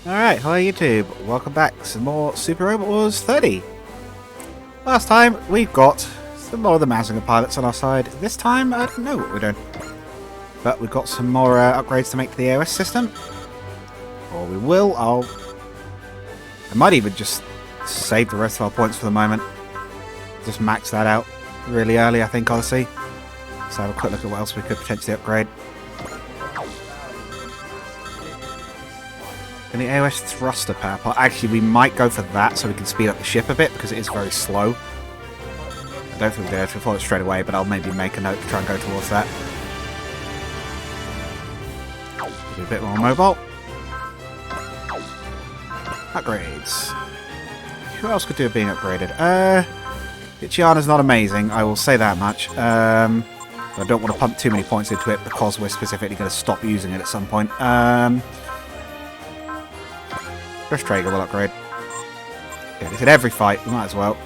Alright, hello YouTube. Welcome back. Some more Super Robot Wars 30. Last time, we've got some more of the Mazinger pilots on our side. This time, I don't know what we're doing. But we've got some more upgrades to make to the AOS system. Or we will. I might even just save the rest of our points for the moment. Just max that out really early, I think, honestly. So have a quick look at what else we could potentially upgrade. And the AOS thruster power part. Actually, we might go for that so we can speed up the ship a bit because it is very slow. I don't think we'll be able to follow it straight away, but I'll maybe make a note to try and go towards that. Be a bit more mobile. Upgrades. Who else could do it being upgraded? Ichiana's not amazing, I will say that much. I don't want to pump too many points into it because we're specifically going to stop using it at some point. First Traeger will upgrade. Yeah, it's at every fight, we might as well.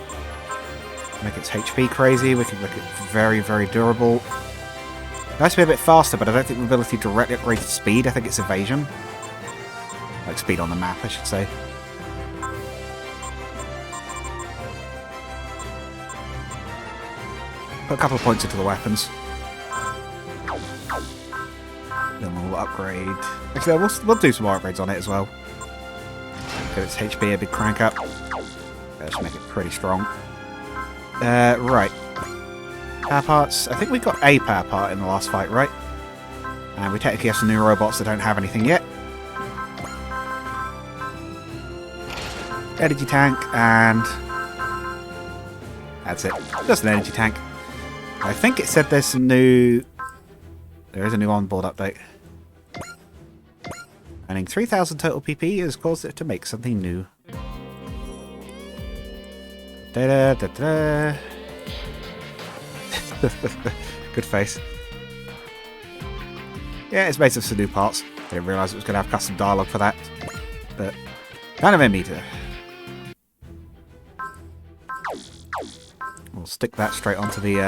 Make its HP crazy, we can make it very, very durable. It has to be a bit faster, but I don't think the ability to directly upgrade its speed, I think it's evasion. Like speed on the map, I should say. Put a couple of points into the weapons. Then we'll upgrade. Actually, we'll do some more upgrades on it as well. Get its HP a big crank up. Let's make it pretty strong. Right. Power parts. I think we got a power part in the last fight, right? And we technically have some new robots that don't have anything yet. Energy tank, and that's it. Just an energy tank. I think it said there's some new... There is a new onboard update. Earning 3,000 total PP has caused it to make something new. Da-da-da-da. Good face. Yeah, it's based on some new parts. I didn't realise it was going to have custom dialogue for that. But, kind of a meter. We'll stick that straight onto the...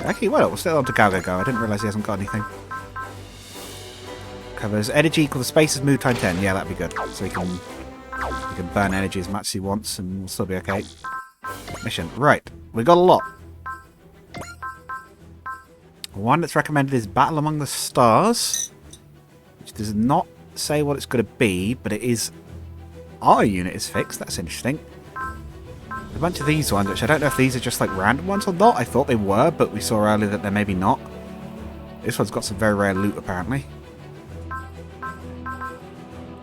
Actually, well, we'll stick it onto Go. I didn't realise he hasn't got anything. Covers energy equal to spaces move time 10. Yeah, that'd be good. So he can burn energy as much as he wants and we'll still be okay. Mission. Right. We got a lot. One that's recommended is Battle Among the Stars. Which does not say what it's going to be, but it is... Our unit is fixed. That's interesting. A bunch of these ones, which I don't know if these are just like random ones or not. I thought they were, but we saw earlier that they're maybe not. This one's got some very rare loot, apparently.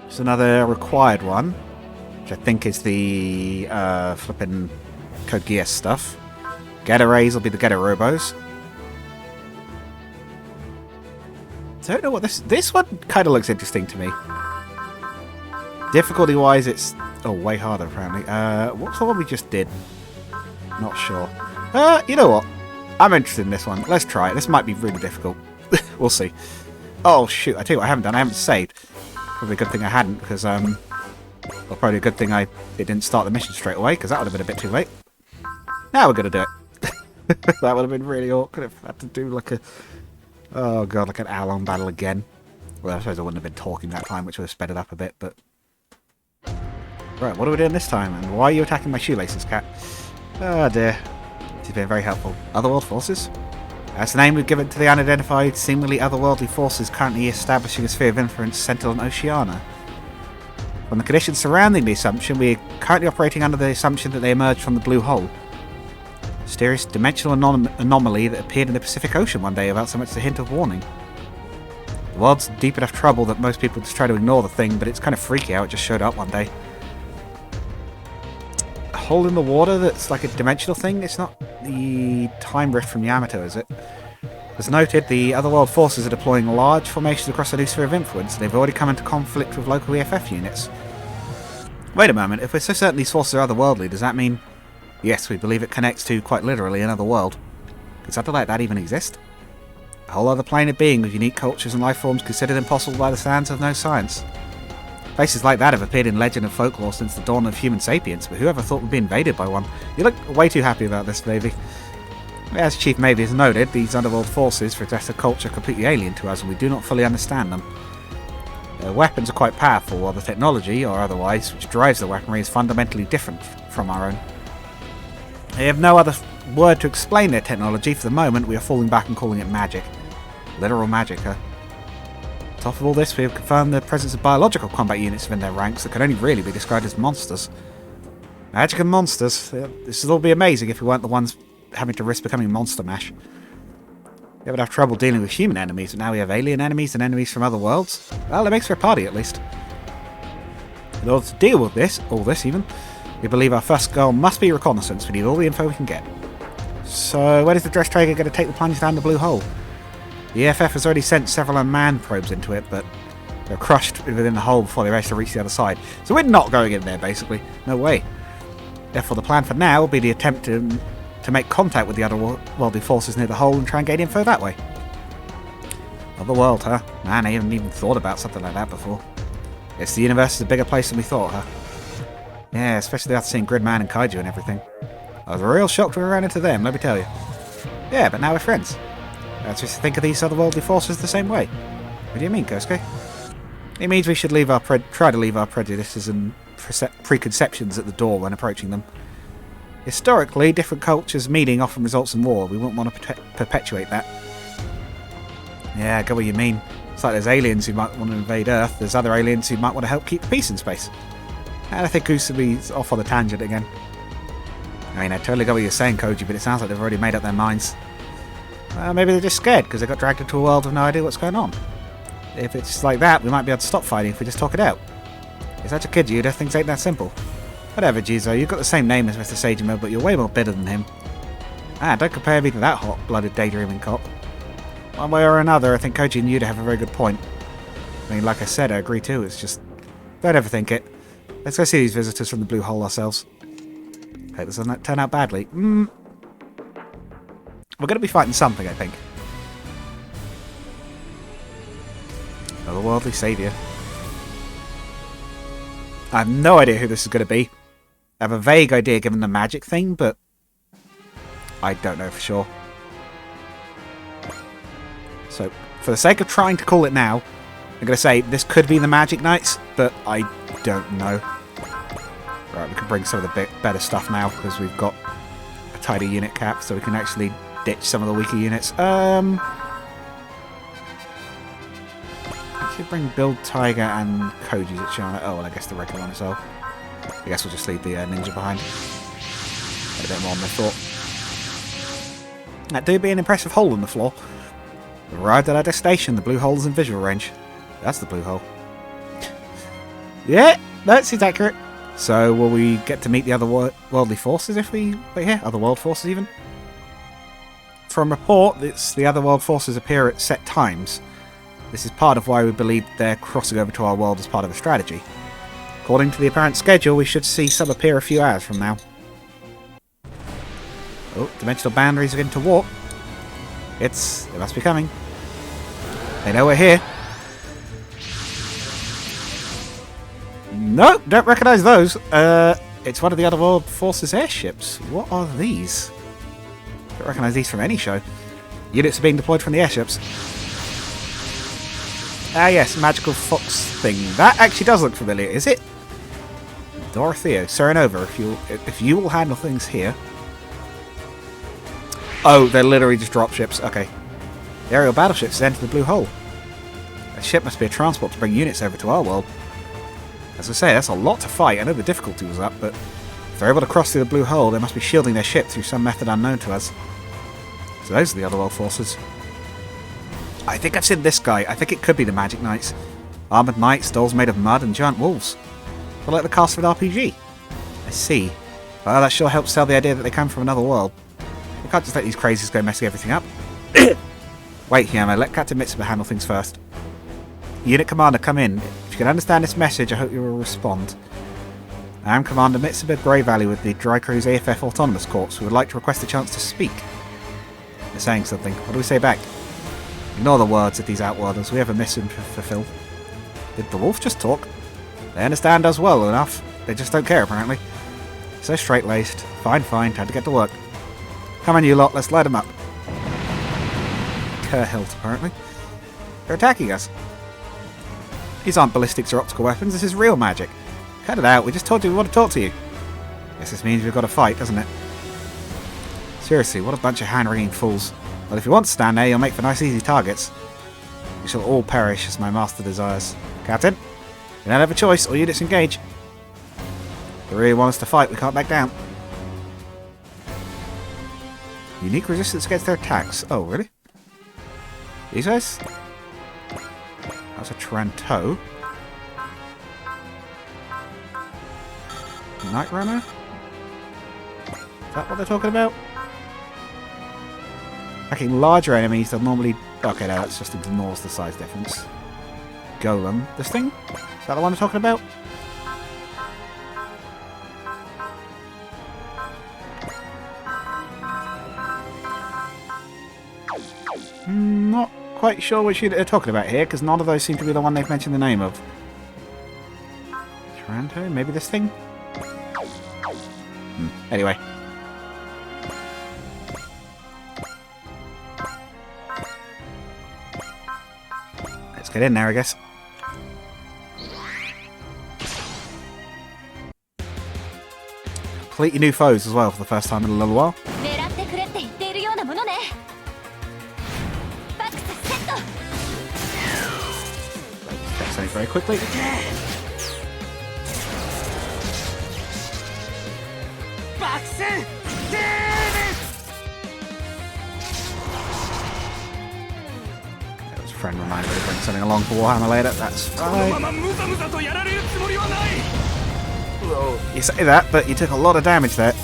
There's another required one, which I think is the flipping Code Geass stuff. Getter Rays will be the Getter Robos. I don't know what this one kind of looks interesting to me. Difficulty-wise, it's way harder apparently. What's the one we just did? Not sure. You know what? I'm interested in this one. Let's try it. This might be really difficult. We'll see. Oh shoot! I tell you what, I haven't done. I haven't saved. Probably a good thing I hadn't, because well, probably a good thing it didn't start the mission straight away, because that would have been a bit too late. Now we're gonna do it. That would have been really awkward if I had to do like a... Oh god, like an hour-long battle again. Well, I suppose I wouldn't have been talking that time, which would have sped it up a bit, but... Right, what are we doing this time, and why are you attacking my shoelaces, cat? Oh dear. This has been very helpful. Otherworld forces? That's the name we've given to the unidentified, seemingly otherworldly forces currently establishing a sphere of influence centered on Oceania. From the conditions surrounding the assumption, we are currently operating under the assumption that they emerged from the blue hole. Mysterious dimensional anomaly that appeared in the Pacific Ocean one day without so much as a hint of warning. The world's in deep enough trouble that most people just try to ignore the thing, but it's kind of freaky how it just showed up one day. A hole in the water that's like a dimensional thing? It's not the time rift from Yamato, is it? As noted, the otherworld forces are deploying large formations across the new sphere of influence, and they've already come into conflict with local EFF units. Wait a moment, if we're so certain these forces are otherworldly, does that mean... Yes, we believe it connects to, quite literally, another world. Could something like that even exist? A whole other plane of being with unique cultures and life forms considered impossible by the standards of no science. Places like that have appeared in legend and folklore since the dawn of human sapiens, but whoever thought we'd be invaded by one? You look way too happy about this, baby. As Chief Mavie has noted, these underworld forces possess a culture completely alien to us and we do not fully understand them. Their weapons are quite powerful, while the technology, or otherwise, which drives the weaponry is fundamentally different from our own. They have no other word to explain their technology. For the moment, we are falling back and calling it magic. Literal magic, huh? On top of all this, we have confirmed the presence of biological combat units within their ranks that can only really be described as monsters. Magic and monsters. This would all be amazing if we weren't the ones having to risk becoming monster mash. We would have trouble dealing with human enemies, but now we have alien enemies and enemies from other worlds. Well, it makes for a party at least. In order to deal with this, all this even, we believe our first goal must be reconnaissance. We need all the info we can get. So, when is the Dress Traeger going to take the plunge down the blue hole? The EFF has already sent several unmanned probes into it, but they're crushed within the hole before they manage to reach the other side. So we're not going in there, basically. No way. Therefore, the plan for now will be the attempt to make contact with the otherworldly forces near the hole and try and gain info that way. Otherworld, huh? Man, I haven't even thought about something like that before. Guess the universe is a bigger place than we thought, huh? Yeah, especially after seeing Gridman and Kaiju and everything. I was real shocked when we ran into them, let me tell you. Yeah, but now we're friends. Let's just think of these otherworldly forces the same way. What do you mean, Kosuke? It means we should try to leave our prejudices and preconceptions at the door when approaching them. Historically, different cultures meeting often results in war. We wouldn't want to perpetuate that. Yeah, I get what you mean. It's like there's aliens who might want to invade Earth, there's other aliens who might want to help keep the peace in space. And I think Usubi's off on the tangent again. I mean, I totally get what you're saying, Koji, but it sounds like they've already made up their minds. Well, maybe they're just scared because they got dragged into a world with no idea what's going on. If it's like that, we might be able to stop fighting if we just talk it out. You're such a kid, Yuda. Things ain't that simple. Whatever, Jizo. You've got the same name as Mr. Sagemo, but you're way more bitter than him. Don't compare me to that hot-blooded daydreaming cop. One way or another, I think Koji and Yuda have a very good point. I mean, like I said, I agree too. It's just... don't overthink it. Let's go see these visitors from the blue hole ourselves. Hope this doesn't turn out badly. We're going to be fighting something, I think. Otherworldly saviour. I have no idea who this is going to be. I have a vague idea given the magic thing, but I don't know for sure. So, for the sake of trying to call it now, I'm going to say this could be the Magic Knights, but I don't know. Right, we can bring some of the better stuff now because we've got a tidy unit cap, so we can actually ditch some of the weaker units. Actually bring Build Tiger and Koji's at China. Oh, well, I guess the regular one as well. I guess we'll just leave the ninja behind. A bit more than I thought. That do be an impressive hole in the floor. We've arrived at our destination. The blue hole is in visual range. That's the blue hole. Yeah, that seems accurate. So, will we get to meet the other worldly forces if we wait here? Other world forces, even? From report, the other world forces appear at set times. This is part of why we believe they're crossing over to our world as part of a strategy. According to the apparent schedule, we should see some appear a few hours from now. Oh, dimensional boundaries are getting to warp. It must be coming. They know we're here. No, don't recognise those. It's one of the other world forces airships. What are these? Don't recognise these from any show. Units are being deployed from the airships. Ah yes, magical fox thing. That actually does look familiar, is it? Dorothea, Serenova, if you will handle things here. Oh, they're literally just dropships. Okay. The aerial battleships entered the blue hole. A ship must be a transport to bring units over to our world. As I say, that's a lot to fight. I know the difficulty was up, but if they're able to cross through the blue hole, they must be shielding their ship through some method unknown to us. So those are the other world forces. I think I've seen this guy. I think it could be the Magic Knights. Armoured knights, dolls made of mud, and giant wolves. But like the cast of an RPG. I see. Well, that sure helps sell the idea that they come from another world. We can't just let these crazies go messing everything up. Wait, Hiyama, let Captain Mitsuba handle things first. Unit Commander, come in. If you can understand this message, I hope you will respond. I am Commander Mitsuba Grey Valley with the Dry Cruise AFF Autonomous Corps. We would like to request a chance to speak. They're saying something. What do we say back? Ignore the words of these outwarders. We have a mission to fulfill. Did the wolf just talk? They understand us well enough. They just don't care, apparently. So straight-laced. Fine, fine. Time to get to work. Come on, you lot, let's light them up. Kerhilt, apparently. They're attacking us. These aren't ballistics or optical weapons, this is real magic. Cut it out, we just told you we want to talk to you. Guess this means we've got to fight, doesn't it? Seriously, what a bunch of hand-wringing fools. Well, if you want to stand there, you'll make for nice easy targets. We shall all perish as my master desires. Captain, you don't have a choice, or you disengage. If you really want us to fight, we can't back down. Unique resistance against their attacks. Oh, really? These guys? That's a Taranto. Night Runner? Is that what they're talking about? Attacking larger enemies, they'll normally... Okay, no, that's just ignores the size difference. Golem. This thing? Is that the one I'm talking about? Not quite sure which unit they're talking about here, because none of those seem to be the one they've mentioned the name of. Taranto? Maybe this thing? Anyway. Let's get in there, I guess. Completely new foes as well for the first time in a little while. Something very quickly. That was a friend reminder to bring something along for Warhammer later. That's fine. Whoa. You say that, but you took a lot of damage there.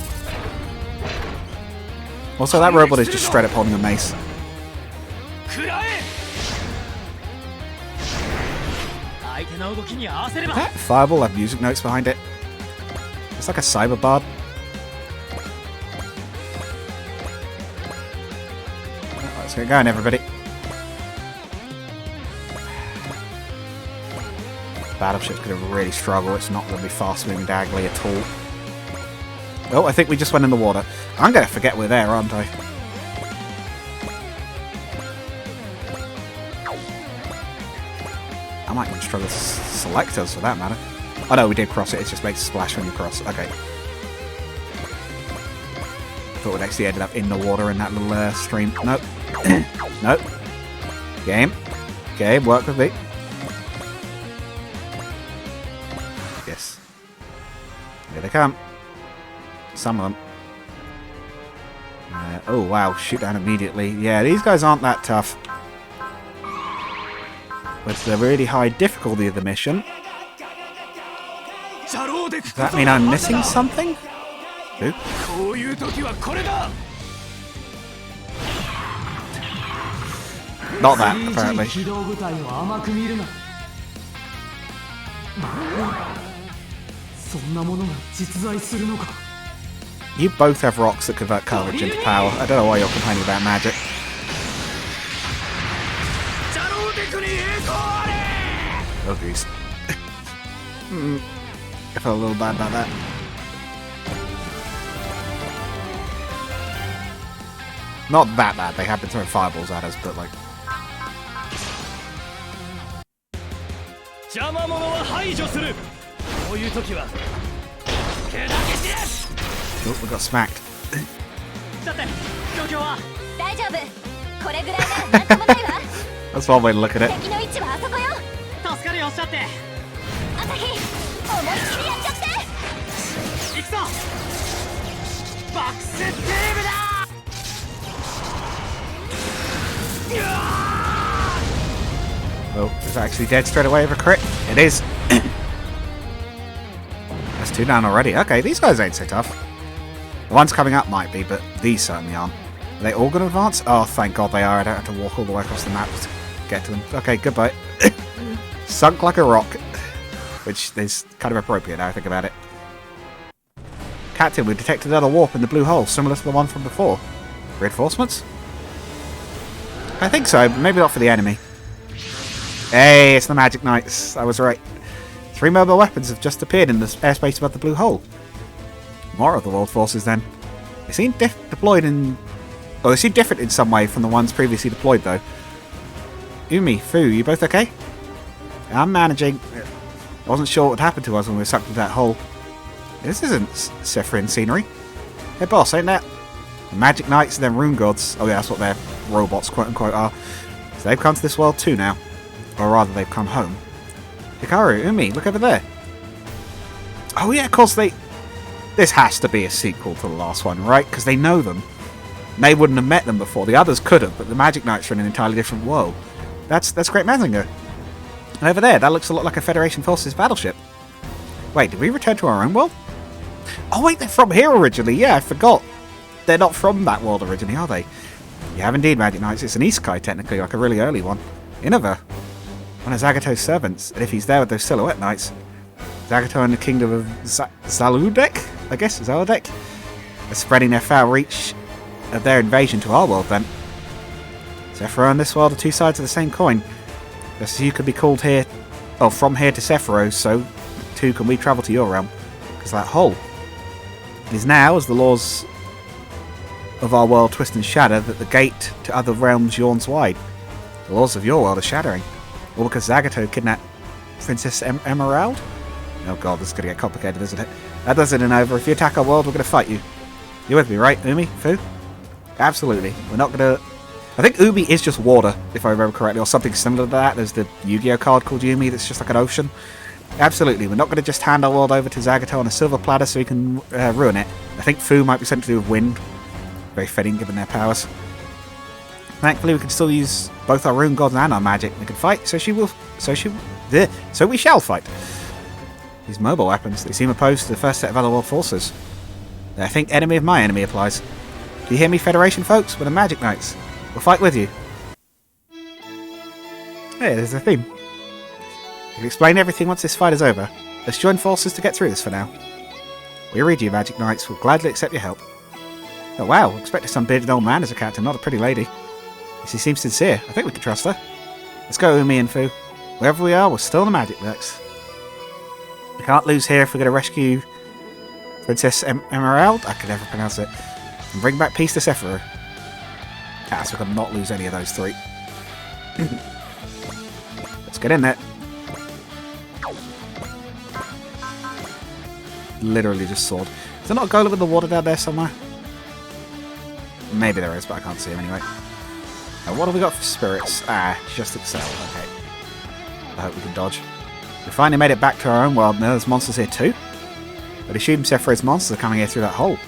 Also, that robot is just straight up holding a mace. That fireball have music notes behind it. It's like a cyber bard. Let's get going, everybody. Battleship's going to really struggle. It's not going to be fast-moving diagonally at all. Oh, I think we just went in the water. I'm going to forget we're there, aren't I? I might even struggle to select us for that matter. Oh no, we did cross it. It just makes a splash when you cross. Okay. Thought we'd actually ended up in the water in that little stream. Nope. Nope. Game. Game, work with me. Yes. Here they come. Some of them. Oh wow, shoot down immediately. Yeah, these guys aren't that tough. With the really high difficulty of the mission. Does that mean I'm missing something? Ooh. Not that, apparently. You both have rocks that convert courage into power. I don't know why you're complaining about magic. Oh geez. I felt a little bad about that. Not that bad, they have been throwing fireballs at us, but like... Oh, we got smacked. That's one way to look at it. Oh, is that actually dead straight away with a crit? It is. That's 2 down already. Okay, these guys ain't so tough. The ones coming up might be, but these certainly aren't. Are they all going to advance? Oh, thank God they are. I don't have to walk all the way across the map to get to them. Okay, goodbye. Sunk like a rock. Which is kind of appropriate now I think about it. Captain, we detected another warp in the blue hole, similar to the one from before. Reinforcements? I think so, but maybe not for the enemy. Hey, it's the Magic Knights. I was right. 3 mobile weapons have just appeared in the airspace above the blue hole. More of the world forces then. They seem deployed in Oh, they seem different in some way from the ones previously deployed, though. Umi, Fu, you both okay? I'm managing. I wasn't sure what would happen to us when we were sucked into that hole. This isn't Sephirin scenery. Hey, boss, ain't that? The Magic Knights and their Rune Gods. Oh, yeah, that's what their robots, quote-unquote, are. So they've come to this world too now. Or rather, they've come home. Hikaru, Umi, look over there. Oh, yeah, of course they... This has to be a sequel to the last one, right? Because they know them. They wouldn't have met them before. The others could have, but the Magic Knights are in an entirely different world. That's Great Mazinger. And over there, that looks a lot like a Federation Forces battleship. Wait, did we return to our own world? Oh wait, they're from here originally. Yeah, I forgot. They're not from that world originally, are they? You have indeed, Magic Knights. It's an Isekai, technically, like a really early one. Innova. One of Zagato's servants. And if he's there with those Silhouette Knights, Zagato and the Kingdom of Zaludek, I guess, Zaludek, are spreading their foul reach of their invasion to our world then. Sephiroth and this world are two sides of the same coin. Just as you could be called here, or from here to Sephiroth, so too can we travel to your realm. Because that hole is now, as the laws of our world twist and shatter, that the gate to other realms yawns wide. The laws of your world are shattering. All because Zagato kidnapped Princess Emerald? Oh god, this is going to get complicated, isn't it? That does it and over. If you attack our world, we're going to fight you. You're with me, right, Umi? Fu? Absolutely. We're not going to... I think Umi is just water, if I remember correctly, or something similar to that. There's the Yu-Gi-Oh card called Umi that's just like an ocean. Absolutely. We're not going to just hand our world over to Zagato on a silver platter so he can ruin it. I think Fu might be something to do with wind. Very fitting, given their powers. Thankfully, we can still use both our rune gods and our magic. We can fight, so we shall fight. These mobile weapons, they seem opposed to the first set of otherworld forces. I think enemy of my enemy applies. Do you hear me, Federation folks? We're the Magic Knights. We'll fight with you. Hey, there's the theme. We'll explain everything once this fight is over. Let's join forces to get through this for now. We read you, Magic Knights. We'll gladly accept your help. Oh wow, expected some bearded old man as a captain, not a pretty lady. She seems sincere. I think we can trust her. Let's go, Umi and Fu. Wherever we are, we're still the Magic Knights. We can't lose here if we're going to rescue Princess Emerald. I can never pronounce it. And bring back peace to Sephiroth. Ah, so we can not lose any of those three. Let's get in there. Literally just sword. Is there not a golem in the water down there somewhere? Maybe there is, but I can't see him anyway. Now, what have we got for spirits? Ah, just excel. Okay. I hope we can dodge. We finally made it back to our own world. Now there's monsters here too. But assume Sephiroth's monsters are coming here through that hole.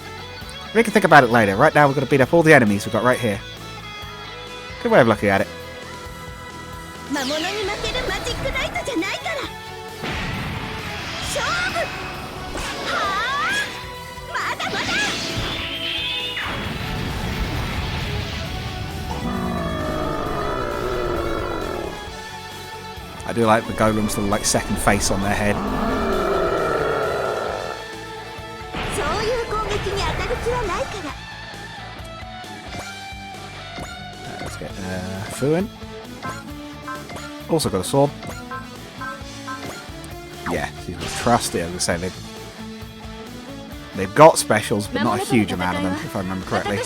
We can think about it later. Right now we've got to beat up all the enemies we've got right here. Good way of looking at it. I do like the golems with like second face on their head. Let's get Fu in. Also got a sword. Yeah, he's trusty, as I say. They've got specials, but not a huge amount of them, if I remember correctly.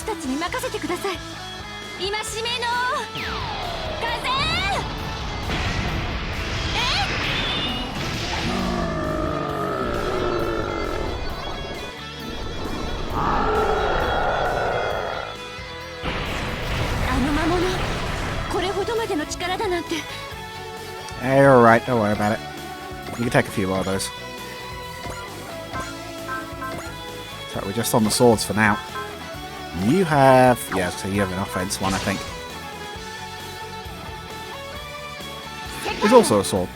Hey, you're alright, don't worry about it. You can take a few more of those. So we're just on the swords for now. You have... yeah, so you have an offense one, I think. There's also a sword.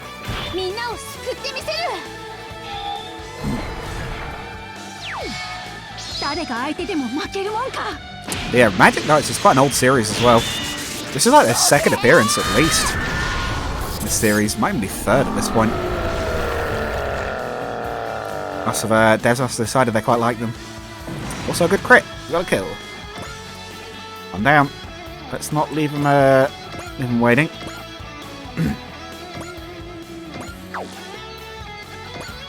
Yeah, Magic Knights is quite an old series as well. This is like their second appearance at least. In this series, might even be third at this point. Devs must have decided they quite like them. Also a good crit. You got a kill. I'm down. Let's not leave him waiting.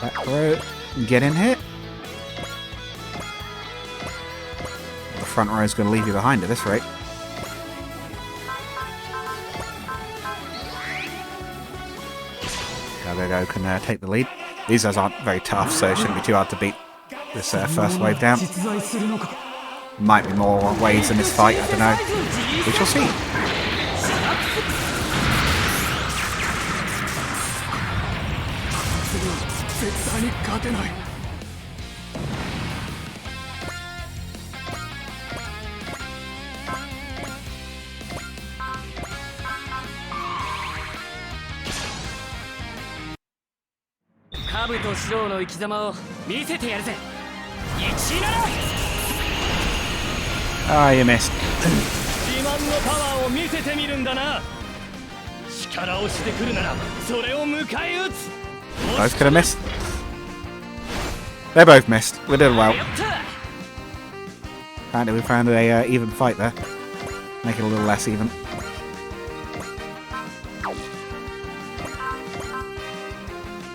Back row. Get in here. The front row is going to leave you behind at this rate. Go can take the lead. These guys aren't very tough, so it shouldn't be too hard to beat this first wave down. Might be more waves in this fight, I don't know. We shall see. Ah, you missed. Both could have missed. They both missed. We did well. Apparently we found a even fight there. Make it a little less even.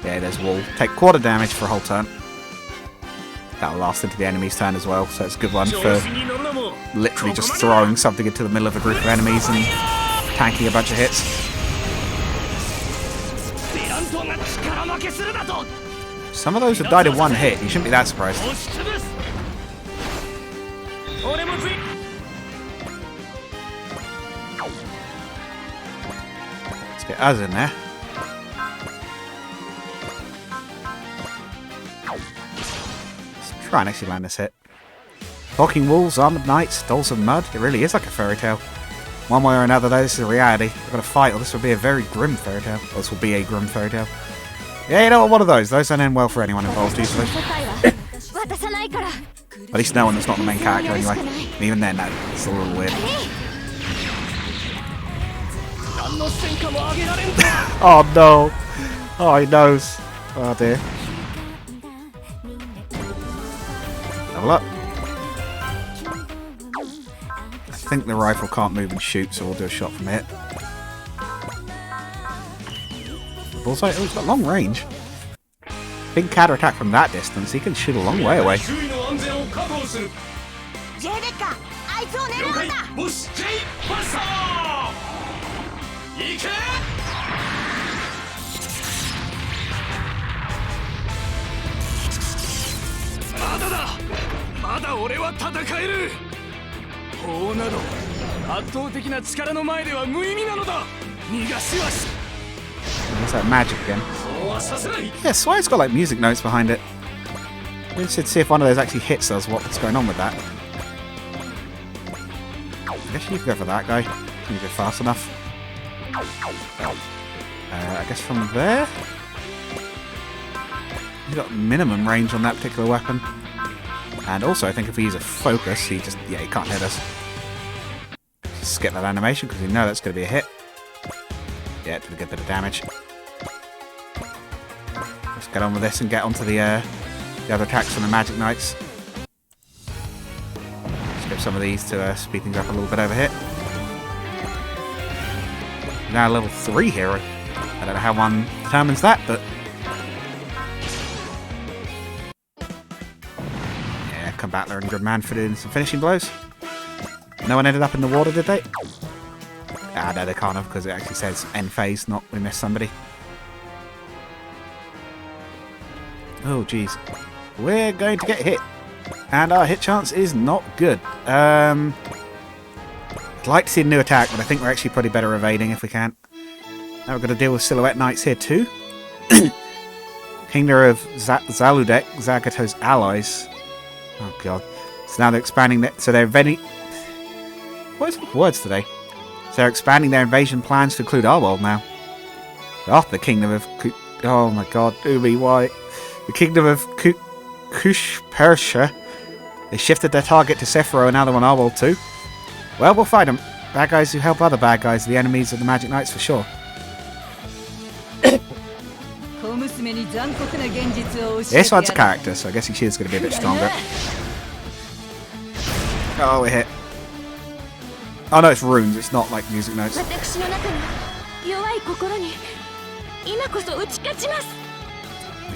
Yeah, there's wall. Take quarter damage for a whole turn. That'll last into the enemy's turn as well, so it's a good one for literally just throwing something into the middle of a group of enemies and tanking a bunch of hits. Some of those have died in one hit, you shouldn't be that surprised. Let's get us in there. Try and actually land this hit. Talking wolves, armored knights, dolls of mud. It really is like a fairy tale. One way or another, though, this is a reality. We've got to fight, or this will be a very grim fairy tale. Or this will be a grim fairy tale. Yeah, you know what? One of those. Those don't end well for anyone involved, usually. At least no one that's not the main character, anyway. And even then, no, it's a little weird. Oh no! Oh, he knows. Oh dear. Level up. I think the rifle can't move and shoot, so we'll do a shot from it. The bullseye, oh, it's got long range. Big counter attack from that distance, he can shoot a long way away. What's that magic again? Yeah, Swire's got like music notes behind it. We should see if one of those actually hits us, what's going on with that. I guess you can go for that guy. Can you go fast enough? I guess from there? He's got minimum range on that particular weapon. And also, I think if we use a focus, he just, yeah, he can't hit us. Skip that animation because we know that's going to be a hit. Yeah, did a good bit of damage. Let's get on with this and get onto the other attacks from the Magic Knights. Skip some of these to speed things up a little bit over here. Now level 3 hero. I don't know how one determines that, but... yeah, Combattler and Good Man for doing some finishing blows. No one ended up in the water, did they? Ah, no, they can't have, because it actually says end phase, not we missed somebody. Oh, jeez. We're going to get hit. And our hit chance is not good. I'd like to see a new attack, but I think we're actually probably better evading if we can. Now we're going to deal with Silhouette Knights here too. Kingdom of Zaludek, Zagato's allies. Oh, God. So now they're expanding, so they're invading... What is with words today? So they're expanding their invasion plans to include our world now. Oh, the Kingdom of... oh my God, Ubi, why? The Kingdom of Kush Persia. They shifted their target to Sephiroth and now they want our world too. Well, we'll fight them. Bad guys who help other bad guys are the enemies of the Magic Knights for sure. This one's a character, so I guess she is going to be a bit stronger. Oh, we're hit. Oh no, it's runes, it's not like music notes. You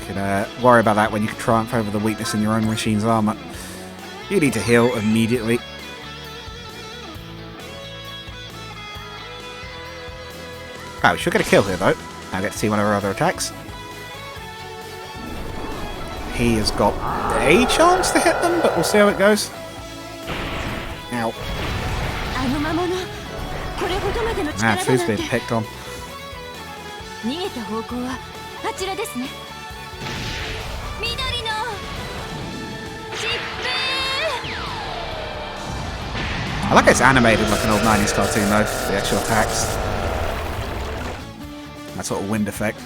can worry about that when you can triumph over the weakness in your own machine's armor. You need to heal immediately. Oh, she'll get a kill here, though. I get to see one of her other attacks. He has got a chance to hit them, but we'll see how it goes. Ow. Ah, Fu's being picked on. I like it's animated like an old 90s cartoon though, the actual attacks. That sort of wind effect.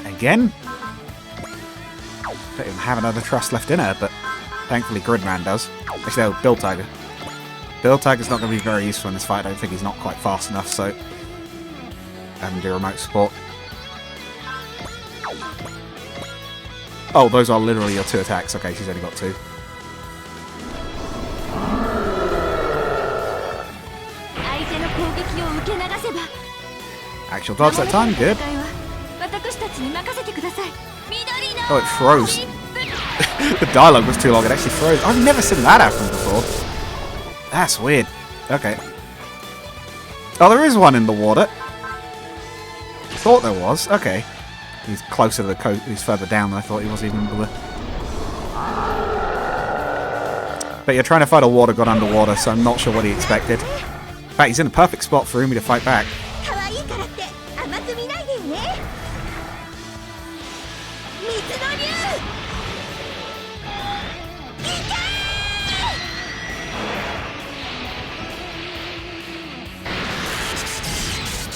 Again? Don't even have another trust left in her, but thankfully Gridman does. Actually, no, Bill Tiger. Bill Tiger's not going to be very useful in this fight. I don't think he's not quite fast enough, so have him do remote support. Oh, those are literally your 2 attacks. Okay, she's only got 2. Actual dodge that time, good. Oh, it froze. The dialogue was too long, it actually froze. I've never seen that happen before. That's weird. Okay. Oh, there is one in the water. Thought there was. Okay. He's closer to the coast. He's further down than I thought he was even. But you're trying to fight a water god underwater, so I'm not sure what he expected. In fact, he's in a perfect spot for Umi to fight back.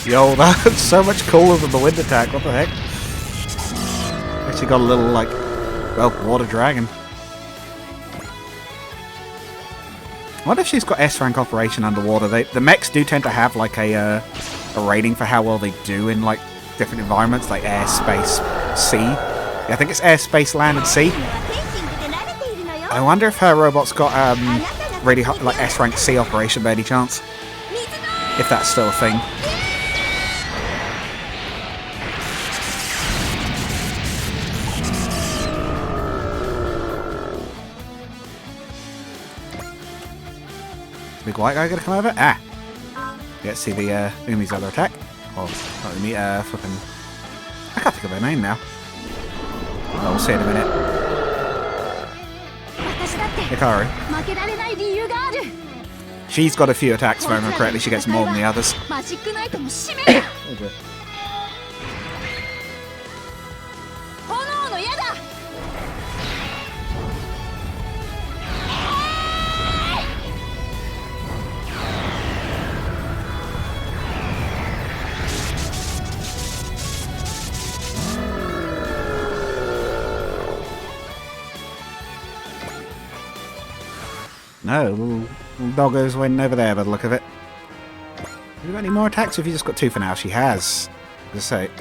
Yo, that's so much cooler than the wind attack. What the heck? Actually got a little, like, well, water dragon. I wonder if she's got S rank operation underwater. The mechs do tend to have, like, a rating for how well they do in, like, different environments, like air, space, sea. Yeah, I think it's air, space, land, and sea. I wonder if her robot's got, really hot, like, S rank sea operation by any chance. If that's still a thing. Big white guy gonna come over? Ah! Let's see the Umi's other attack. Oh, not Umi, flipping. I can't think of her name now. Oh, we'll see in a minute. Hikaru. She's got a few attacks, if I remember correctly. She gets more than the others. Oh dear. No, little doggo's winning over there by the look of it. Have you got any more attacks, or have you just got 2 for now? She has. Just say.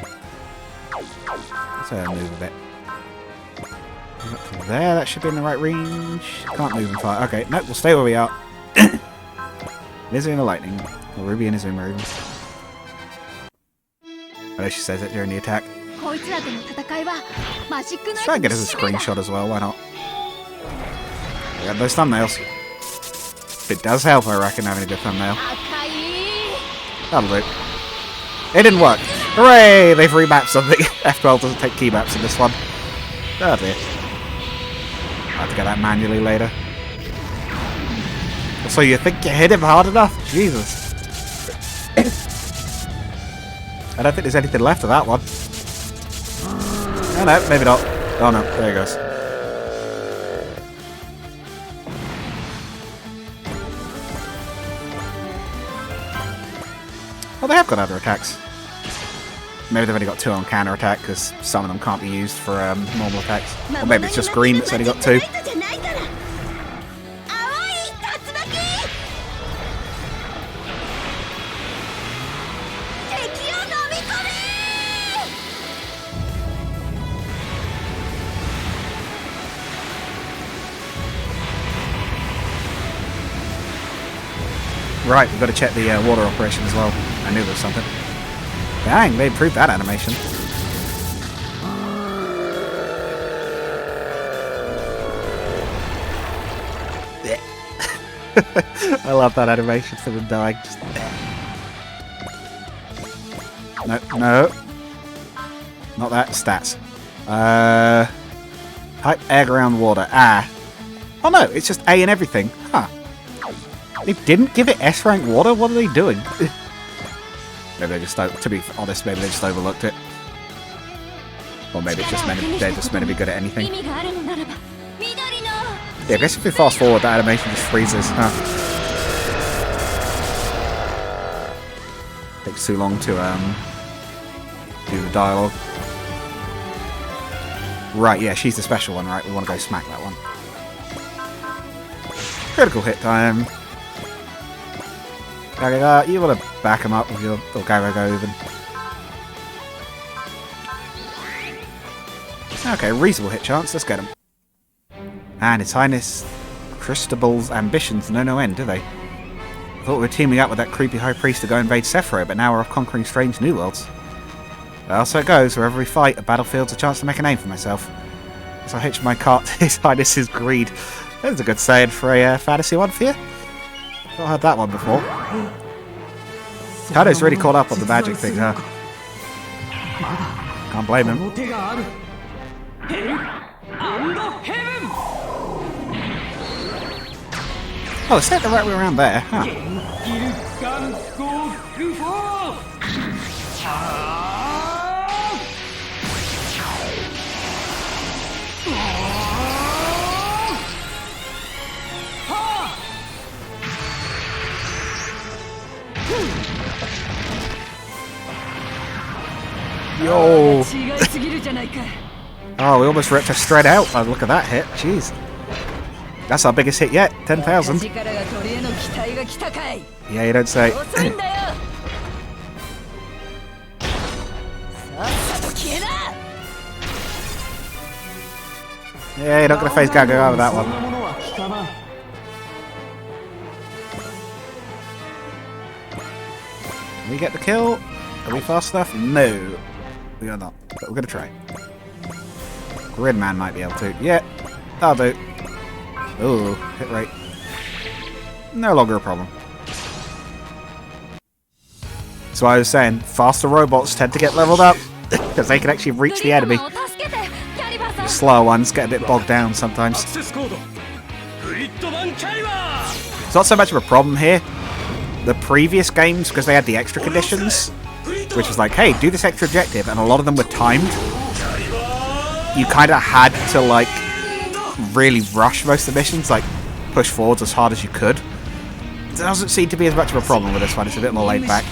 Let's move a bit. Up to there, that should be in the right range. Can't move and fire. Okay, nope, we'll stay where we are. Lizzie and the lightning. Or Ruby and Izuma even. I know she says it during the attack. Try and get us a screenshot as well, why not? We got those thumbnails. It does help, I reckon, having a good thumbnail. That'll do. It didn't work. Hooray! They've remapped something. F12 doesn't take key maps in this one. Oh dear. I'll have to get that manually later. So you think you hit him hard enough? Jesus. I don't think there's anything left of that one. Oh no, maybe not. Oh no, there he goes. Oh, they have got other attacks. Maybe they've only got 2 on counter attack because some of them can't be used for normal attacks. Or maybe it's just green that's only got 2. Right, we've got to check the water operation as well. I knew there was something. Dang, they improved that animation. I love that animation for them dying. Just... No, no. Not that. Stats. Type air, ground, water. Ah. Oh no, it's just A in everything. Huh. They didn't give it S rank water? What are they doing? Maybe they just, to be honest, maybe they just overlooked it. Or maybe it's just they're just meant to be good at anything. Yeah, I guess if we fast forward, that animation just freezes, huh? Takes too long to do the dialogue. Right, yeah, she's the special one, right? We want to go smack that one. Critical hit time. You want to back him up with your little Garago even. Okay, reasonable hit chance. Let's get him. And His Highness Cristabal's ambitions know no end, do they? I thought we were teaming up with that creepy High Priest to go invade Sephiroth, but now we're off conquering strange new worlds. Well, so it goes. Wherever we fight, a battlefield's a chance to make a name for myself. So I hitched my cart to His Highness's greed. That's a good saying for a fantasy one for you. Not heard that one before. Kado's really caught up on the magic thing, huh? Can't blame him. Oh, it's set the right way around there, huh? Yo! Oh, we almost ripped her straight out. Oh, look at that hit. Jeez. That's our biggest hit yet. 10,000. Yeah, you don't say. Yeah, you're not going to face Gaga with that one. Can we get the kill? Are we fast enough? No. We are not. But we're going to try. Gridman might be able to. Yeah, that'll do. Ooh, hit rate. No longer a problem. So I was saying, faster robots tend to get leveled up because they can actually reach the enemy. The slower ones get a bit bogged down sometimes. It's not so much of a problem here. The previous games, because they had the extra conditions, which was like, hey, do this extra objective, and a lot of them were timed. You kind of had to, like, really rush most of the missions, like, push forwards as hard as you could. It doesn't seem to be as much of a problem with this one, it's a bit more laid back.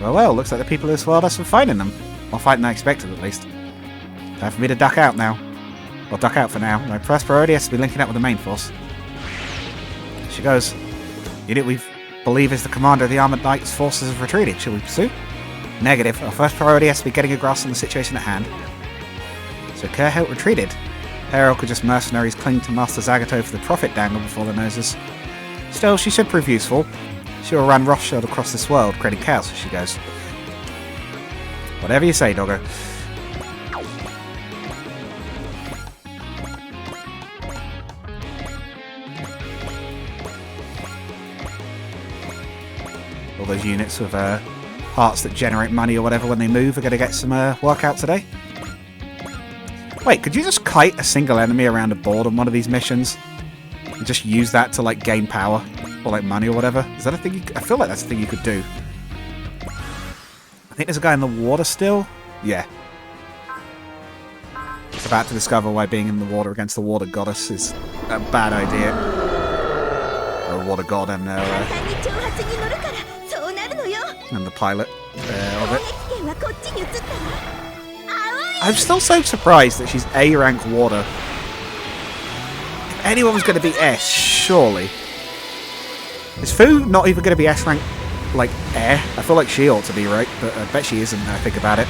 Well, looks like the people of this world have some fight in them. More fight than I expected, at least. Time for me to duck out now. Well, duck out for now. My first priority has to be linking up with the main force. Here she goes. Unit we believe is the commander of the Armored Knights forces have retreated. Shall we pursue? Negative. Our first priority has to be getting a grasp on the situation at hand. So Kerhelt retreated. Hero could just mercenaries cling to Master Zagato for the profit dangle before their noses. Still, she should prove useful. She will run roughshod across this world, creating chaos as she goes. Whatever you say, doggo. All those units with parts that generate money or whatever when they move are going to get some work out today. Wait, could you just kite a single enemy around a board on one of these missions? And just use that to, like, gain power? Or, like, money or whatever? Is that a thing I feel like that's a thing you could do. I think there's a guy in the water still? Yeah. About to discover why being in the water against the water goddess is a bad idea. Or a water god and the pilot of it. I'm still so surprised that she's A rank water. If anyone was going to be S, surely. Is Fu not even going to be S rank, like, air? I feel like she ought to be, right? But I bet she isn't now I think about it.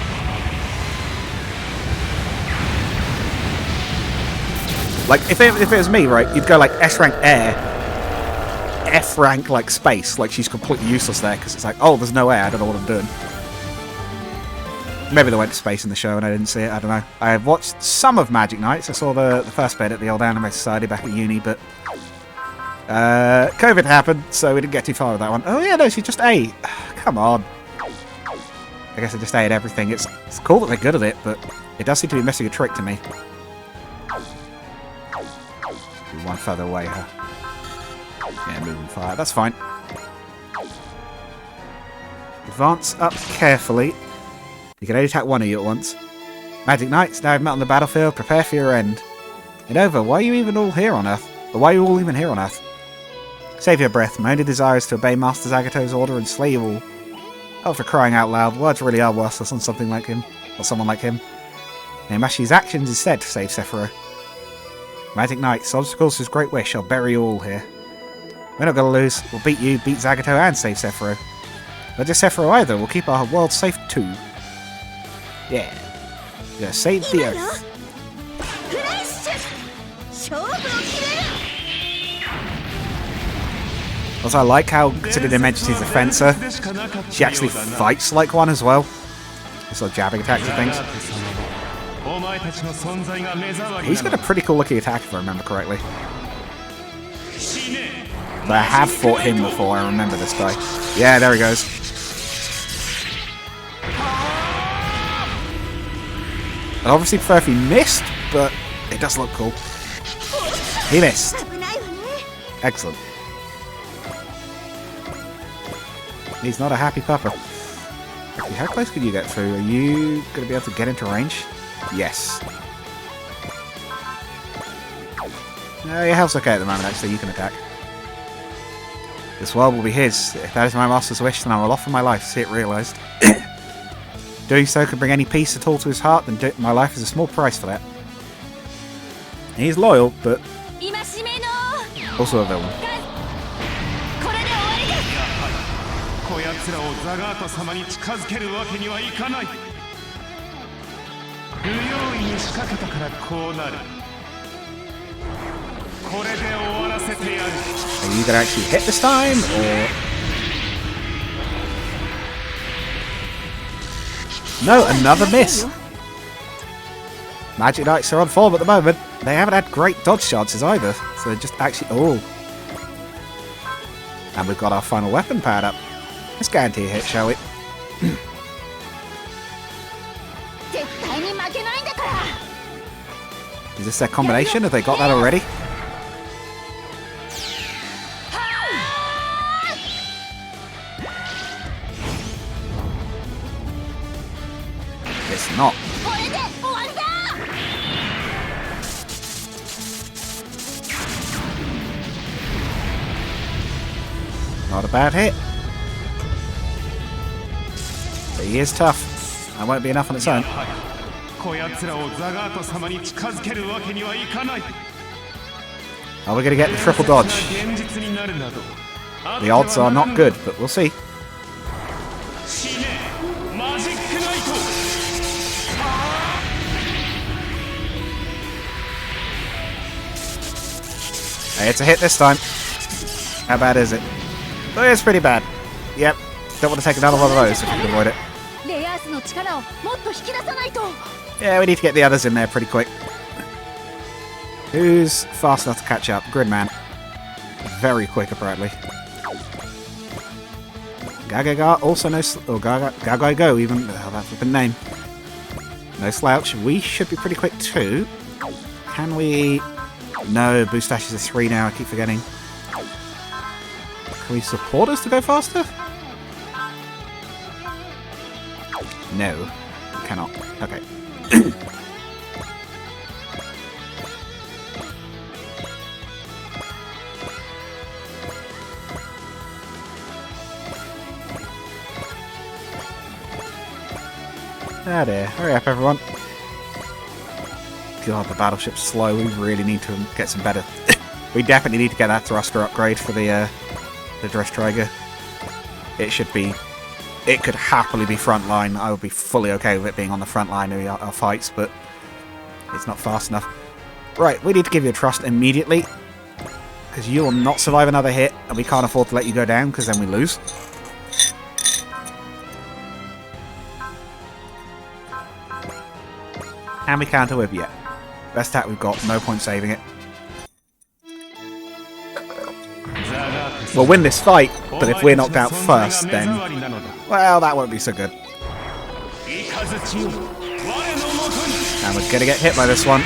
Like, if it was me, right, you'd go, like, S rank air, F rank, like, space. Like, she's completely useless there, because it's like, oh, there's no air, I don't know what I'm doing. Maybe they went to space in the show and I didn't see it, I don't know. I have watched some of Magic Knights. I saw the first bit at the old Anime Society back at uni, but COVID happened, so we didn't get too far with that one. Oh yeah, no, she just ate. Come on. I guess I just ate everything. It's cool that they're good at it, but it does seem to be missing a trick to me. One further away, huh? Yeah, moving fire. That's fine. Advance up carefully. You can only attack one of you at once. Magic Knights, now you've met on the battlefield, prepare for your end. Unova, why are you even all here on Earth? Or why are you all even here on Earth? Save your breath. My only desire is to obey Master Zagato's order and slay you all. Oh, for crying out loud, words really are worthless on something like him. Or someone like him. He must use actions instead to save Sephiroth. Magic Knights, obstacles to his great wish, I'll bury you all here. We're not going to lose. We'll beat you, beat Zagato, and save Sephiroth. Not just Sephiroth either, we'll keep our world safe too. Yeah. We're gonna save the Earth. Also, I like how, considering they mentioned she's a fencer, she actually fights like one as well. Just like jabbing attacks and things. He's got a pretty cool looking attack if I remember correctly. But I have fought him before, I remember this guy. Yeah, there he goes. I obviously prefer if he missed, but it does look cool. He missed. Excellent. He's not a happy pupper. Okay, how close can you get through? Are you going to be able to get into range? Yes. No, your health's okay at the moment, actually. You can attack. This world will be his. If that is my master's wish, then I will offer my life to see it realised. Doing so could bring any peace at all to his heart, then my life is a small price for that. He's loyal, but also a villain. Are you gonna actually hit this time, or...? No, another miss! Magic Knights are on form at the moment. They haven't had great dodge chances either, so they're just actually... Oh! And we've got our final weapon powered up. Let's guarantee a hit, shall we? Is this their combination? Have they got that already? It's not. Not a bad hit. But he is tough. That won't be enough on its own. Are we going to get the triple dodge? The odds are not good, but we'll see. Hey, it's a hit this time. How bad is it? Oh, it's pretty bad. Yep. Don't want to take another one of those if we can avoid it. Yeah, we need to get the others in there pretty quick. Who's fast enough to catch up? Gridman. Very quick, apparently. Gagaga also no... Or Gaga Go, even... Oh, that flippin' name. No slouch. We should be pretty quick too. Can we... No, boost dashes are 3 now, I keep forgetting. Can we support us to go faster? No, we cannot. Okay. Ah there. Hurry up, everyone. God, the battleship's slow. We really need to get some better... We definitely need to get that thruster upgrade for the Dress Trigger. It should be... It could happily be frontline. I would be fully okay with it being on the front line of our fights, but it's not fast enough. Right, we need to give you a trust immediately, because you will not survive another hit, and we can't afford to let you go down, because then we lose. Can we counter with yet? Best attack we've got, no point saving it. We'll win this fight, but if we're knocked out first, then... well, that won't be so good. And we're gonna get hit by this one.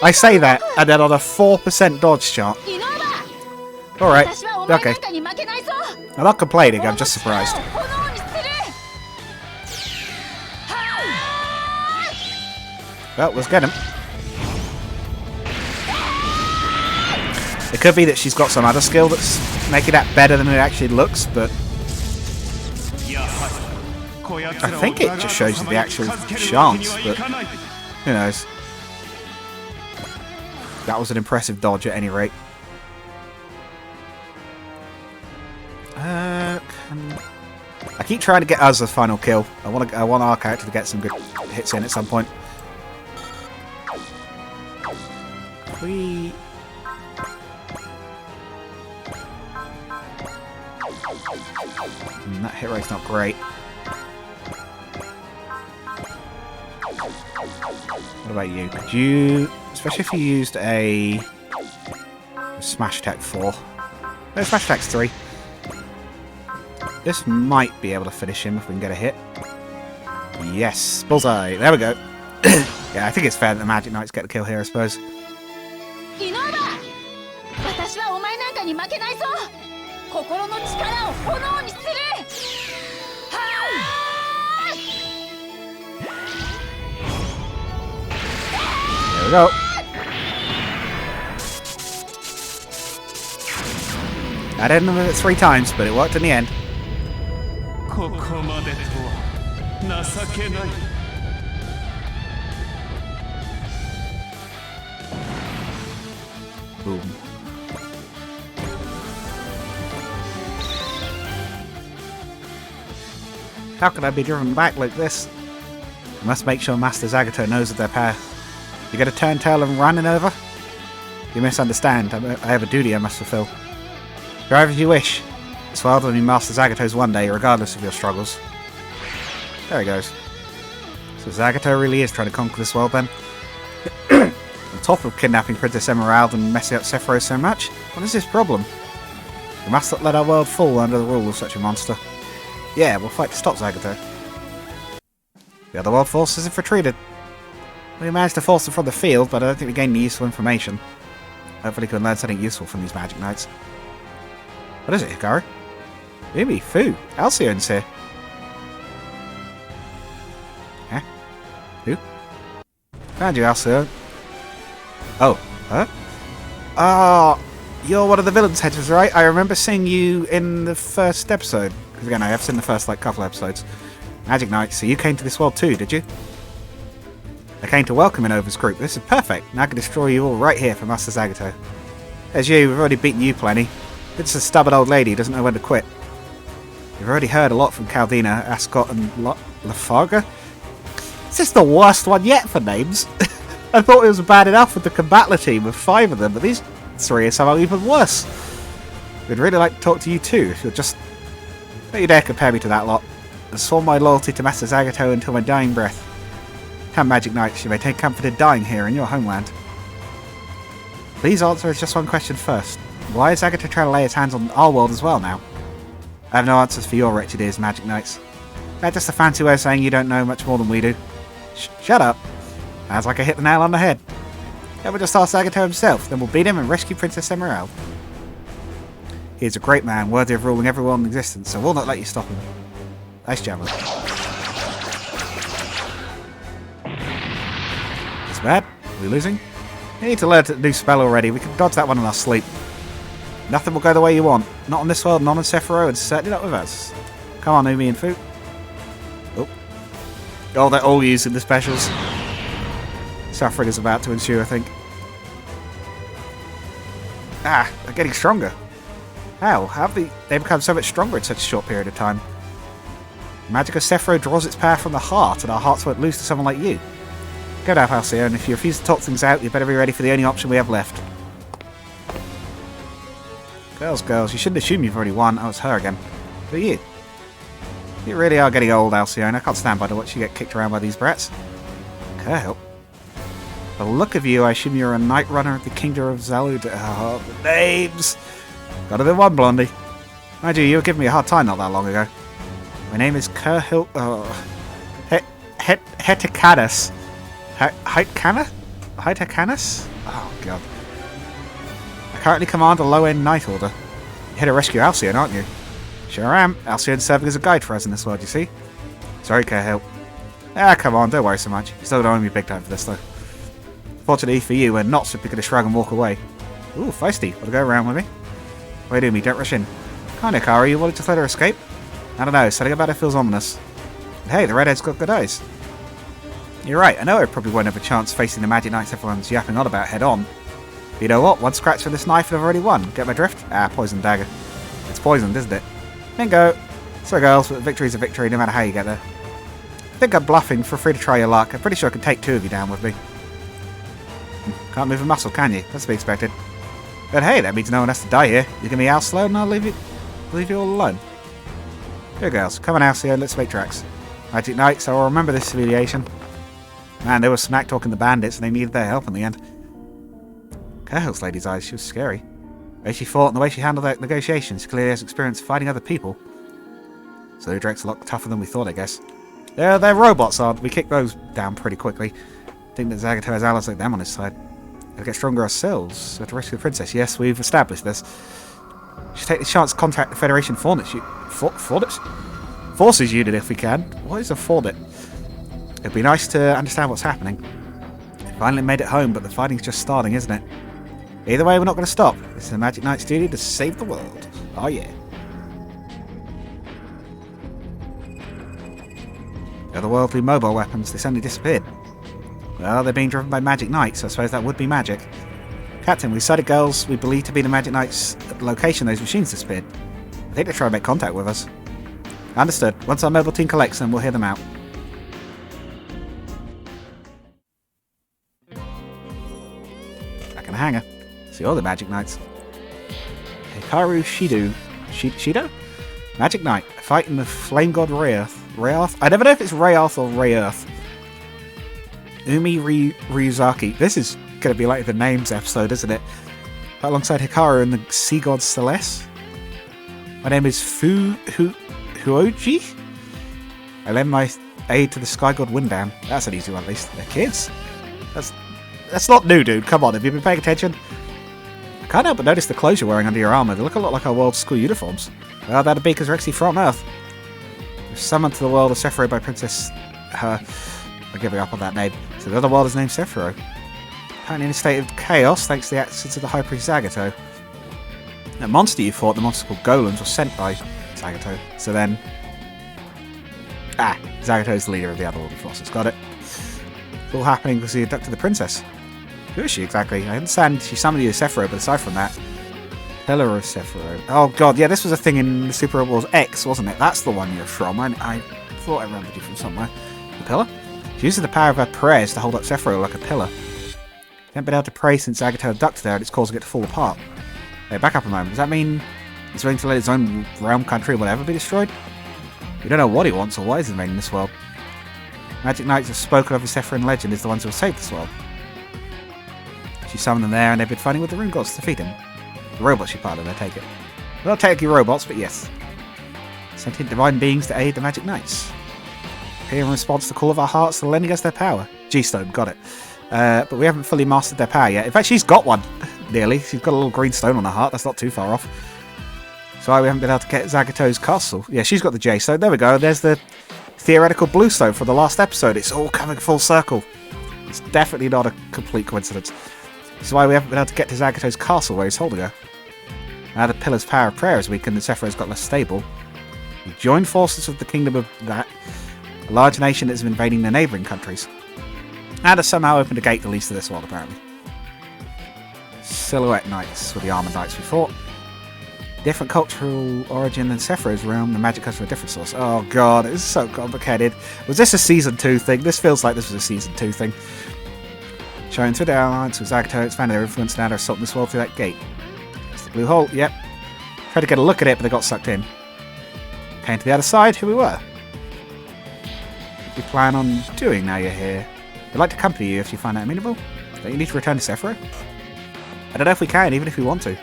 I say that, and then on a 4% dodge chart. Alright, okay. I'm not complaining, I'm just surprised. Well, let's get him. It could be that she's got some other skill that's making that better than it actually looks, but... I think it just shows you the actual chance, but... who knows. That was an impressive dodge at any rate. I keep trying to get us the final kill. I want our character to get some good hits in at some point. That hit rate's not great. What about you? Could you... especially if you used a Smash Attack 4. No, Smash Attack's 3. This might be able to finish him if we can get a hit. Yes! Bullseye! There we go! Yeah, I think it's fair that the Magic Knights get the kill here, I suppose. There we go. I didn't know it 3 times, but it worked in the end. Boom. How can I be driven back like this? I must make sure Master Zagato knows of their path. You gotta turn tail and run over? You misunderstand. I have a duty I must fulfill. Drive as you wish. This world will be Master Zagato's one day, regardless of your struggles. There he goes. So Zagato really is trying to conquer this world then? On top of kidnapping Princess Emerald and messing up Sephiroth so much? What is his problem? We must not let our world fall under the rule of such a monster. Yeah, we'll fight to stop Zagato. The other world forces have retreated. We managed to force them from the field, but I don't think we gained any useful information. Hopefully we can learn something useful from these Magic Knights. What is it, Hikaru? Maybe, Fu, Alcyon's here. Huh? Who? Found you, Alcyon. Oh, huh? Ah, you're one of the villains' heads, right? I remember seeing you in the first episode. Because again, I have seen the first, couple episodes. Magic Knight, so you came to this world too, did you? I came to welcome Inova's group. This is perfect. Now I can destroy you all right here for Master Zagato. As you, we've already beaten you plenty. It's a stubborn old lady who doesn't know when to quit. You've already heard a lot from Caldina, Ascot, and Lafarga. This is the worst one yet for names. I thought it was bad enough with the Combatler team of 5 of them, but these 3 are somehow even worse. We'd really like to talk to you too, if you'll just... don't you dare compare me to that lot. I sworn my loyalty to Master Zagato until my dying breath. Come, Magic Knights, you may take comfort in dying here in your homeland. Please answer us just one question first. Why is Zagato trying to lay his hands on our world as well now? I have no answers for your wretched ears, Magic Knights. That's just a fancy way of saying you don't know much more than we do. Shut up. Sounds like I hit the nail on the head. Yeah, we'll just ask Zagato himself, then we'll beat him and rescue Princess Emerald. He is a great man, worthy of ruling every world in existence, so we'll not let you stop him. Nice job. It's bad. Are we losing? You need to learn a new spell already. We can dodge that one in our sleep. Nothing will go the way you want. Not on this world, not on Sephiroth, and certainly not with us. Come on, Umi and Fu. Oh, they're all using the specials. Suffering is about to ensue, I think. Ah, they're getting stronger. How? How have they become so much stronger in such a short period of time? The magic of Sephiroth draws its power from the heart, and our hearts won't lose to someone like you. Go now, Halcyon. If you refuse to talk things out, you better be ready for the only option we have left. Girls, you shouldn't assume you've already won. Oh, it's her again. Who are you? You really are getting old, Alcyone. I can't stand by to watch you get kicked around by these brats. Cahill. By the look of you, I assume you're a Night Runner of the Kingdom of Zalud. Oh, the names! Got a bit one, Blondie. Mind you, were giving me a hard time not that long ago. My name is Cahill... Hetacanus. Hetacanus? Oh, God. I currently command a low-end Night Order. You're here to rescue Alcyone, aren't you? Sure am. Alcyone's serving as a guide for us in this world, you see. Sorry, Cahill. Ah, come on, don't worry so much. You still don't owe me big time for this, though. Fortunately for you, we're not simply going to shrug and walk away. Ooh, feisty. Want to go around with me? Wait a minute, don't rush in. Kinda, Kara, you wanted to let her escape? I don't know, something about it feels ominous. But hey, the redhead's got good eyes. You're right, I know I probably won't have a chance facing the magic knights everyone's yapping on about head on. But you know what? One scratch for this knife and I've already won. Get my drift? Ah, poison dagger. It's poisoned, isn't it? Bingo! So girls, but victory's a victory no matter how you get there. I think I'm bluffing, feel free to try your luck. I'm pretty sure I can take two of you down with me. Can't move a muscle, can you? That's to be expected. But hey, that means no one has to die here. You give me Al slow and I'll leave you all alone. Here, girls. Come on, Alcyone, let's make tracks. Magic Knights, I will remember this humiliation. Man, they were smack-talking the bandits and they needed their help in the end. Cahill's lady's eyes, she was scary. The way she fought and the way she handled that negotiations clearly has experience fighting other people. So Drake's a lot tougher than we thought, I guess. They're robots, aren't we? We kicked those down pretty quickly. Think that Zagato has allies like them on his side. Gotta get stronger ourselves. So we have to rescue the princess. Yes, we've established this. We should take the chance to contact the Federation Forces unit if we can. What is a Fornit? It'd be nice to understand what's happening. We finally made it home, but the fighting's just starting, isn't it? Either way, we're not going to stop. This is the Magic Knight's duty to save the world. Oh yeah. The otherworldly mobile weapons, they suddenly disappeared. Well, they're being driven by Magic Knights, so I suppose that would be magic. Captain, we sighted girls we believe to be the Magic Knights at the location those machines disappeared. I think they're trying to make contact with us. Understood. Once our mobile team collects them, we'll hear them out. Back in the hangar. See all the Magic Knights. Hikaru Shido? Magic Knight, fighting the Flame God Rayath. I never know if it's Rayath or Rayath. Umi Ryuzaki. This is going to be like the names episode, isn't it? Alongside Hikaru and the Sea God Celeste. My name is Huoji. I lend my aid to the Sky God Windan. That's an easy one, at least. They're kids. That's not new, dude. Come on, have you been paying attention? I can't help but notice the clothes you're wearing under your armour. They look a lot like our world school uniforms. Well, they're the Beakers are actually from Earth. They're summoned to the world of Sephiroth by Princess... I'm giving up on that name. So the other world is named Sephiroth. Apparently in a state of chaos thanks to the actions of the High Priest Zagato. The monster you fought, the monster called Golems, was sent by Zagato. So then... Zagato's the leader of the Otherworldly forces. Got it. It's all happening because he abducted the princess. Who is she exactly? I understand she summoned you to Sephiroth, but aside from that... Pillar of Sephiroth. Oh god, yeah, this was a thing in Super Robot Wars X, wasn't it? That's the one you're from. I thought I remembered you from somewhere. The pillar? She uses the power of her prayers to hold up Sephiroth like a pillar. She hasn't been able to pray since Zagato abducted her and it's causing it to fall apart. Hey, back up a moment. Does that mean he's willing to let his own realm, country, or whatever be destroyed? We don't know what he wants or why he's invading this world. Magic Knights have spoken of the Sephiroth legend as the ones who will save this world. She summoned them there and they've been fighting with the Rune Gods to defeat him. The robots she piloted, I take it. Well, not technically robots, but yes. Sentient divine beings to aid the Magic Knights. Here in response to the call of our hearts, they're lending us their power. G-Stone, got it. But we haven't fully mastered their power yet. In fact, she's got one, nearly. She's got a little green stone on her heart. That's not too far off. So we haven't been able to get Zagato's castle. Yeah, she's got the J-Stone. There we go. There's the theoretical blue stone from the last episode. It's all coming full circle. It's definitely not a complete coincidence. This is why we haven't been able to get to Zagato's castle where he's holding her. Now the Pillar's power of prayer is weakened and Sephiroth's got less stable. We joined forces with the kingdom of that, a large nation that is invading the neighbouring countries. And has somehow opened a gate that leads to this world, apparently. Silhouette Knights were the armoured knights we fought. Different cultural origin than Sephiroth's realm, the magic comes from a different source. Oh god, it's so complicated. Was this a Season 2 thing? This feels like this was a Season 2 thing. Showing through their alliance with Zagato, expanded their influence and now they're assaulting this world through that gate. It's the blue hole, yep. Tried to get a look at it, but they got sucked in. Came to the other side, here we were. you plan on doing now you're here? We'd like to accompany you if you find that amenable. Don't you need to return to Sephiroth? I don't know if we can, even if we want to.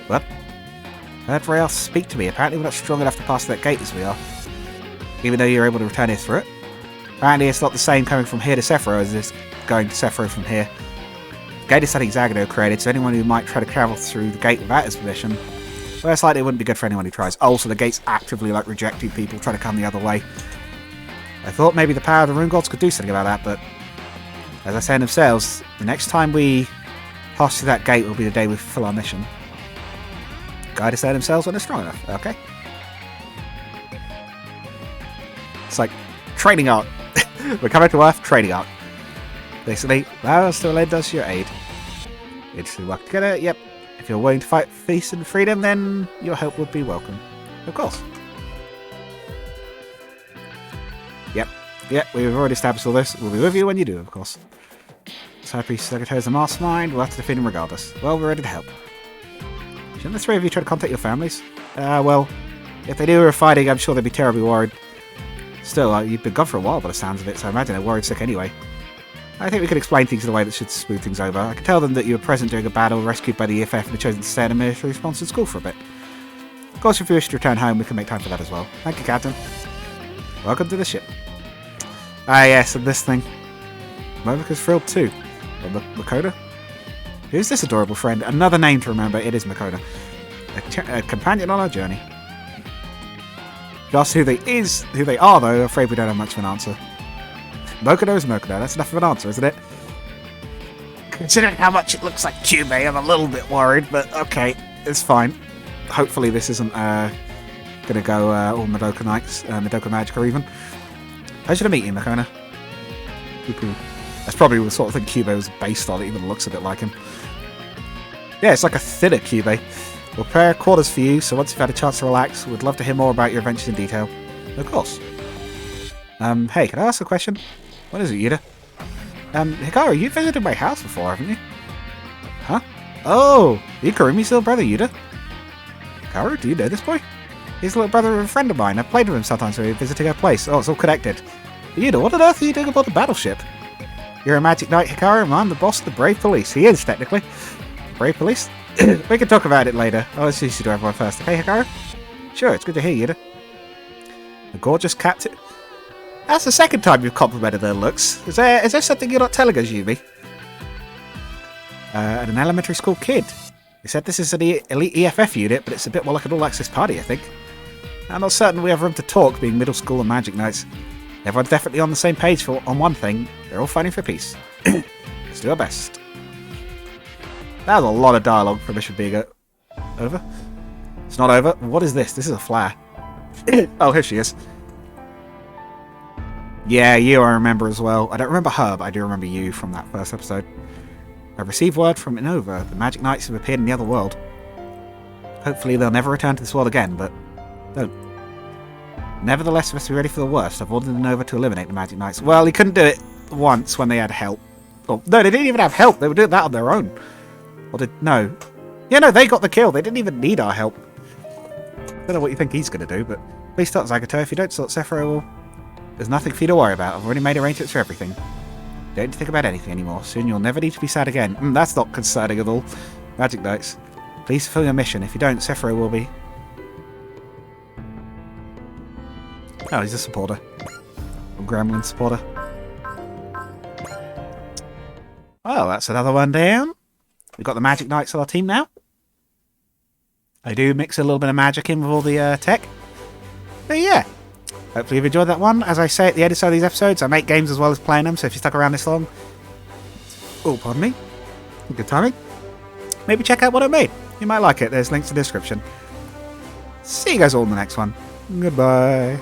What? I heard Rael speak to me. Apparently we're not strong enough to pass that gate as we are. Even though you're able to return here through it. Apparently it's not the same coming from here to Sephiroth as it is going to Sephiroth from here. The gate is something Zagado created, so anyone who might try to travel through the gate without his permission, well, it's likely it wouldn't be good for anyone who tries. Oh, so the gate's actively like rejecting people trying to come the other way. I thought maybe the power of the Rune Gods could do something about that, but as I say in themselves, the next time we pass through that gate will be the day we fulfill our mission. Guide us there themselves when they're strong enough. Okay. It's like training art. We're coming to Earth, training art. Basically, allow us to lend us your aid. Interesting work together, yep. If you're willing to fight for peace and freedom, then your help would be welcome. Of course. Yep, we've already established all this. We'll be with you when you do, of course. So High Priest Secretary is the mastermind. We'll have to defeat him regardless. Well, we're ready to help. Shouldn't the three of you try to contact your families? Well, if they knew we were fighting, I'm sure they'd be terribly worried. Still, you've been gone for a while by the sounds of it, so I imagine they're worried sick anyway. I think we could explain things in a way that should smooth things over. I could tell them that you were present during a battle, rescued by the EFF, and had chosen to stay in a military-sponsored school for a bit. Of course, if you wish to return home, we can make time for that as well. Thank you, Captain. Welcome to the ship. Ah, yes, and this thing. Movica's thrilled too. Or Makoda? Who's this adorable friend? Another name to remember. It is Makoda. A companion on our journey. Just who they are, though, I'm afraid we don't have much of an answer. Mokoda is Mokoda. That's enough of an answer, isn't it? Considering how much it looks like Kyubey, I'm a little bit worried, but okay, it's fine. Hopefully this isn't gonna go all Madoka Magica even. How should I meet you, Makona? That's probably the sort of thing Kyubey was based on. It even looks a bit like him. Yeah, it's like a thinner Kyubey. We'll prepare quarters for you, so once you've had a chance to relax, we'd love to hear more about your adventures in detail. Of course. Hey, can I ask a question? What is it, Yuta? Hikaru, you visited my house before, haven't you? Huh? Oh, you Kurumi's little brother, Yuta? Hikaru, do you know this boy? He's a little brother of a friend of mine. I've played with him sometimes when we're visiting our place. Oh, it's all connected. Yuta, what on earth are you doing aboard the battleship? You're a magic knight, Hikaru, and I'm the boss of the Brave Police. He is, technically. Brave Police? We can talk about it later. I'll introduce you to everyone first. Okay, Hikaru? Sure, it's good to hear, Yuta. The gorgeous captain... That's the second time you've complimented their looks. Is there something you're not telling us, Yumi? An elementary school kid. They said this is an elite EFF unit, but it's a bit more like an all-access party, I think. I'm not certain we have room to talk, being middle school and magic knights. Everyone's definitely on the same page on one thing. They're all fighting for peace. Let's do our best. That was a lot of dialogue for mission being over. It's not over. What is this? This is a flare. Oh, here she is. Yeah, you I remember as well. I don't remember her, but I do remember you from that first episode. I've received word from Inova. The Magic Knights have appeared in the other world. Hopefully they'll never return to this world again, but don't. Nevertheless, we must be ready for the worst. I've ordered Inova to eliminate the Magic Knights. Well, he couldn't do it once when they had help. Oh, no, they didn't even have help. They were doing that on their own. Or no. Yeah, no, they got the kill. They didn't even need our help. I don't know what you think he's going to do, but please start Zagato. If you don't sort Sephiroth, well, there's nothing for you to worry about. I've already made arrangements for everything. Don't need to think about anything anymore. Soon you'll never need to be sad again. That's not concerning at all. Magic Knights. Please fulfill your mission. If you don't, Sephiroth will be... Oh, he's a supporter. A Gremlin supporter. Well, that's another one down. We've got the Magic Knights on our team now. I do mix a little bit of magic in with all the tech. But yeah. Hopefully you've enjoyed that one. As I say at the end of some of these episodes, I make games as well as playing them, so if you stuck around this long... Oh, pardon me. Good timing. Maybe check out what I made. You might like it. There's links in the description. See you guys all in the next one. Goodbye.